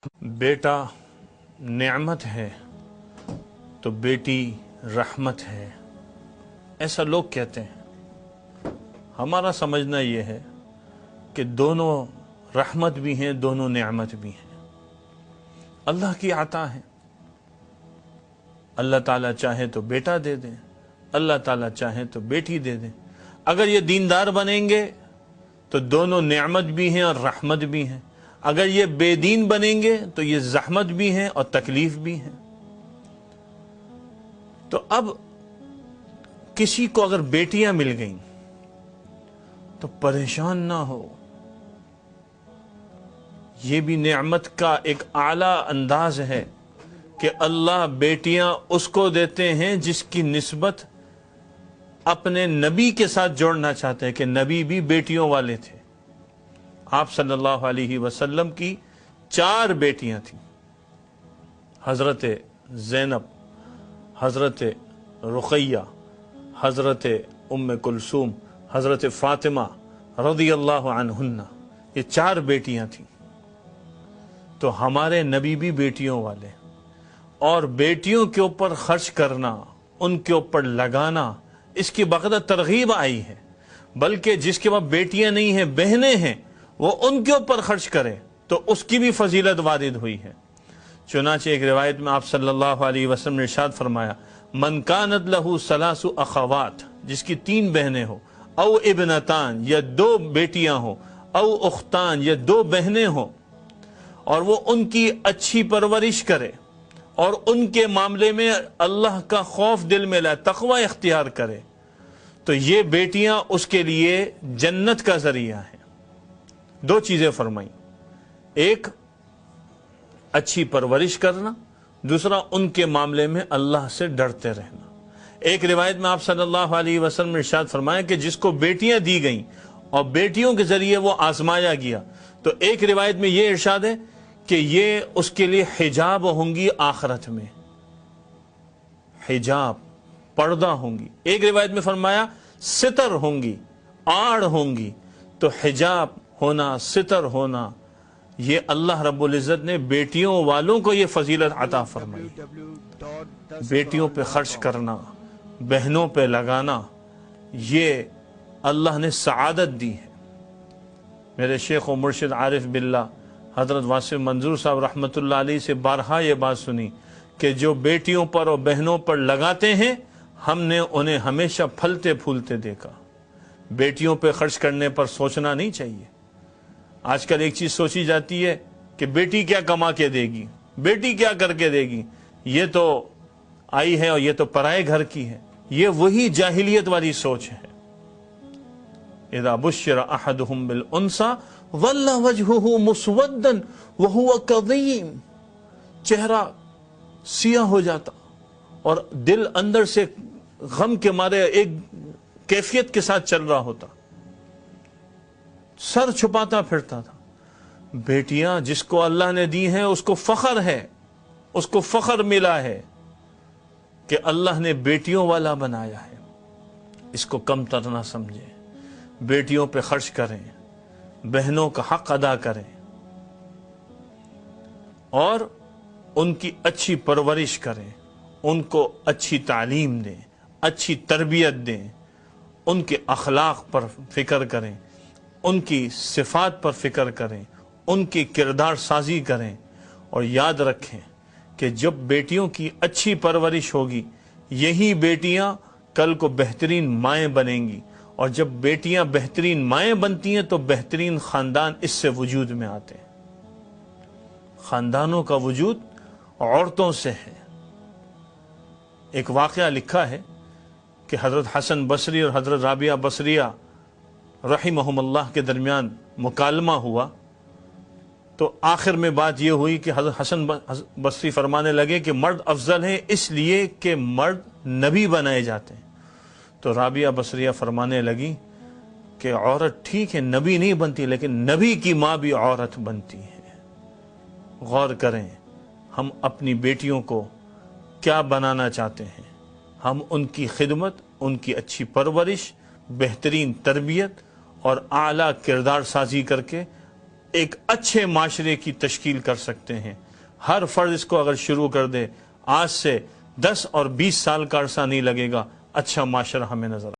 بیٹا نعمت ہے تو بیٹی رحمت ہے، ایسا لوگ کہتے ہیں۔ ہمارا سمجھنا یہ ہے کہ دونوں رحمت بھی ہیں، دونوں نعمت بھی ہیں، اللہ کی عطا ہے۔ اللہ تعالیٰ چاہے تو بیٹا دے دیں، اللہ تعالیٰ چاہے تو بیٹی دے دیں۔ اگر یہ دیندار بنیں گے تو دونوں نعمت بھی ہیں اور رحمت بھی ہیں، اگر یہ بے دین بنیں گے تو یہ زحمت بھی ہیں اور تکلیف بھی ہیں۔ تو اب کسی کو اگر بیٹیاں مل گئیں تو پریشان نہ ہو، یہ بھی نعمت کا ایک اعلیٰ انداز ہے کہ اللہ بیٹیاں اس کو دیتے ہیں جس کی نسبت اپنے نبی کے ساتھ جوڑنا چاہتے ہیں کہ نبی بھی بیٹیوں والے تھے۔ آپ صلی اللہ علیہ وسلم کی 4 بیٹیاں تھیں، حضرت زینب، حضرت رقیہ، حضرت ام کلثوم، حضرت فاطمہ رضی اللہ عنہن، یہ 4 بیٹیاں تھیں۔ تو ہمارے نبی بھی بیٹیوں والے، اور بیٹیوں کے اوپر خرچ کرنا، ان کے اوپر لگانا، اس کی باقاعدہ ترغیب آئی ہے۔ بلکہ جس کے پاس بیٹیاں نہیں ہیں، بہنیں ہیں، وہ ان کے اوپر خرچ کرے تو اس کی بھی فضیلت وارد ہوئی ہے۔ چنانچہ ایک روایت میں آپ صلی اللہ علیہ وسلم نے ارشاد فرمایا، من کانت لہ 3 اخوات، جس کی 3 بہنیں ہو، او ابنتان، یا 2 بیٹیاں ہوں، او اختان، یا 2 بہنیں ہوں، اور وہ ان کی اچھی پرورش کرے اور ان کے معاملے میں اللہ کا خوف دل میں لائے، تقوی اختیار کرے، تو یہ بیٹیاں اس کے لیے جنت کا ذریعہ ہیں۔ 2 چیزیں فرمائیں، ایک اچھی پرورش کرنا، دوسرا ان کے معاملے میں اللہ سے ڈرتے رہنا۔ ایک روایت میں آپ صلی اللہ علیہ وسلم نے ارشاد فرمایا کہ جس کو بیٹیاں دی گئیں اور بیٹیوں کے ذریعے وہ آزمایا گیا، تو ایک روایت میں یہ ارشاد ہے کہ یہ اس کے لیے حجاب ہوں گی آخرت میں، حجاب، پردہ ہوں گی۔ ایک روایت میں فرمایا ستر ہوں گی، آڑ ہوں گی۔ تو حجاب ہونا، ستر ہونا، یہ اللہ رب العزت نے بیٹیوں والوں کو یہ فضیلت عطا فرمائی۔ بیٹیوں پہ خرچ کرنا، بہنوں پہ لگانا، یہ اللہ نے سعادت دی ہے۔ میرے شیخ و مرشد عارف باللہ حضرت واسف منظور صاحب رحمۃ اللہ علیہ سے بارہا یہ بات سنی کہ جو بیٹیوں پر اور بہنوں پر لگاتے ہیں، ہم نے انہیں ہمیشہ پھلتے پھولتے دیکھا۔ بیٹیوں پہ خرچ کرنے پر سوچنا نہیں چاہیے۔ آج کل ایک چیز سوچی جاتی ہے کہ بیٹی کیا کما کے دے گی، بیٹی کیا کر کے دے گی، یہ تو آئی ہے اور یہ تو پرائے گھر کی ہے۔ یہ وہی جاہلیت والی سوچ ہے۔ اذا بشر احدهم بالانثى ظل وجهه مسودا وهو كظيم، چہرہ سیاہ ہو جاتا اور دل اندر سے غم کے مارے ایک کیفیت کے ساتھ چل رہا ہوتا، سر چھپاتا پھرتا تھا۔ بیٹیاں جس کو اللہ نے دی ہیں اس کو فخر ہے، اس کو فخر ملا ہے کہ اللہ نے بیٹیوں والا بنایا ہے۔ اس کو کم تر نہ سمجھیں، بیٹیوں پہ خرچ کریں، بہنوں کا حق ادا کریں، اور ان کی اچھی پرورش کریں، ان کو اچھی تعلیم دیں، اچھی تربیت دیں، ان کے اخلاق پر فکر کریں، ان کی صفات پر فکر کریں، ان کی کردار سازی کریں، اور یاد رکھیں کہ جب بیٹیوں کی اچھی پرورش ہوگی، یہی بیٹیاں کل کو بہترین مائیں بنیں گی، اور جب بیٹیاں بہترین مائیں بنتی ہیں تو بہترین خاندان اس سے وجود میں آتے ہیں۔ خاندانوں کا وجود عورتوں سے ہے۔ ایک واقعہ لکھا ہے کہ حضرت حسن بصری اور حضرت رابعہ بصریہ رحمہم اللہ کے درمیان مکالمہ ہوا، تو آخر میں بات یہ ہوئی کہ حضرت حسن بصری فرمانے لگے کہ مرد افضل ہیں اس لیے کہ مرد نبی بنائے جاتے ہیں۔ تو رابعہ بصریہ فرمانے لگی کہ عورت ٹھیک ہے نبی نہیں بنتی، لیکن نبی کی ماں بھی عورت بنتی ہے۔ غور کریں، ہم اپنی بیٹیوں کو کیا بنانا چاہتے ہیں؟ ہم ان کی خدمت، ان کی اچھی پرورش، بہترین تربیت اور اعلیٰ کردار سازی کر کے ایک اچھے معاشرے کی تشکیل کر سکتے ہیں۔ ہر فرد اس کو اگر شروع کر دے، آج سے 10 اور 20 سال کا عرصہ نہیں لگے گا، اچھا معاشرہ ہمیں نظر